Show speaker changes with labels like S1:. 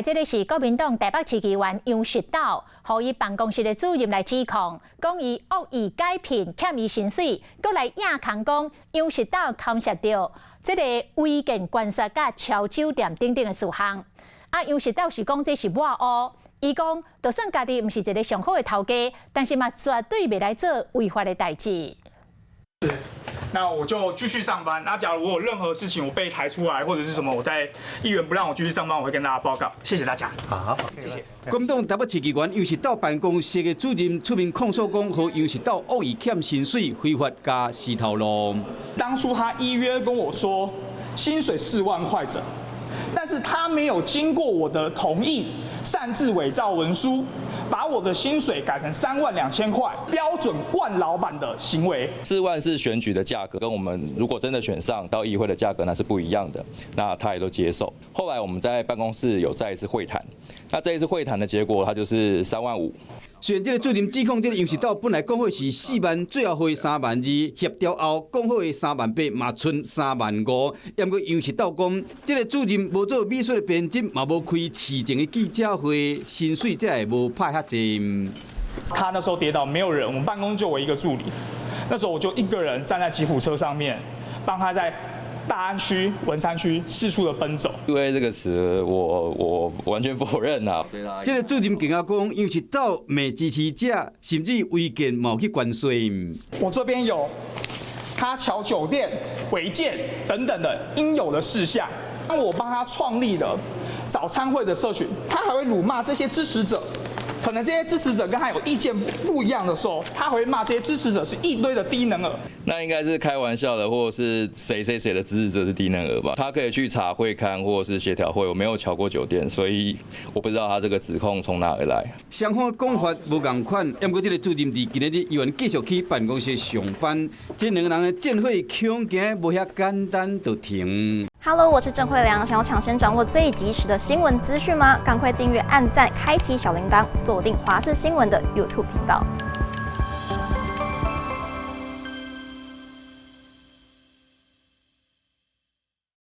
S1: 来这个是国民党台北市议员杨石岛，和伊办公室的主任来指控，讲伊恶意改聘、欠伊薪水，搁来硬扛讲杨石岛牵涉到这个违建关税甲超酒店等等的事项。杨石岛是讲这是我污，伊讲就算家己毋是一个上好的头家，但是嘛绝对袂来做违法的代志。
S2: 是，那我就继续上班。那假如我有任何事情我被抬出来，或者是什么，我在议员不让我继续上班，我会跟大家报告。谢谢大家。
S3: 好，
S2: 谢谢。
S3: 国民党台北市议员杨石岛办公室的主任出面控诉讲，和杨石岛恶意欠薪水、非法加洗头路。
S2: 当初他依约跟我说薪水4万块整，但是他没有经过我的同意，擅自伪造文书，把我的薪水改成3万2千块，标准惯老板的行为。
S4: 4万是选举的价格，跟我们如果真的选上到议会的价格那是不一样的，那他也都接受。后来我们在办公室有再一次会谈，那这一次会谈的结果，他就是3万5。
S3: 虽然这个主任指控，这个杨石岛本来讲好是4万，最后会3万2，协调后讲好的3万8，嘛剩3万5。不过杨石岛讲，这个主任无做美术的编辑，嘛无开市政的记者会，薪水才会无派遐济。
S2: 他那时候跌倒，没有人，我们办公就我一个助理，那时候我就一个人站在吉普车上面，帮他在大安区、文山区四处的奔走。
S4: 因为这个词我完全否认啊。
S3: 这个主任更加讲，杨石岛骂支持者，甚至违建冒去关税。
S2: 我这边有他桥酒店违建等等的应有的事项。当我帮他创立了早餐会的社群，他还会辱骂这些支持者。可能这些支持者跟他有意见不一样的时候，他会骂这些支持者是一堆的低能儿。
S4: 那应该是开玩笑的，或者是谁的支持者是低能儿吧？他可以去查会刊或者是协调会，我没有瞧过酒店，所以我不知道他这个指控从哪而来。
S3: 双方讲法无共款，不过这个主任伫今日议员继续去办公室上班，这两个人的战火恐惊无遐简单就停。
S5: Hello， 我是郑慧良，想要抢先掌握最及时的新闻资讯吗？赶快订阅、按赞、开启小铃铛，锁定华视新闻的 YouTube 频道。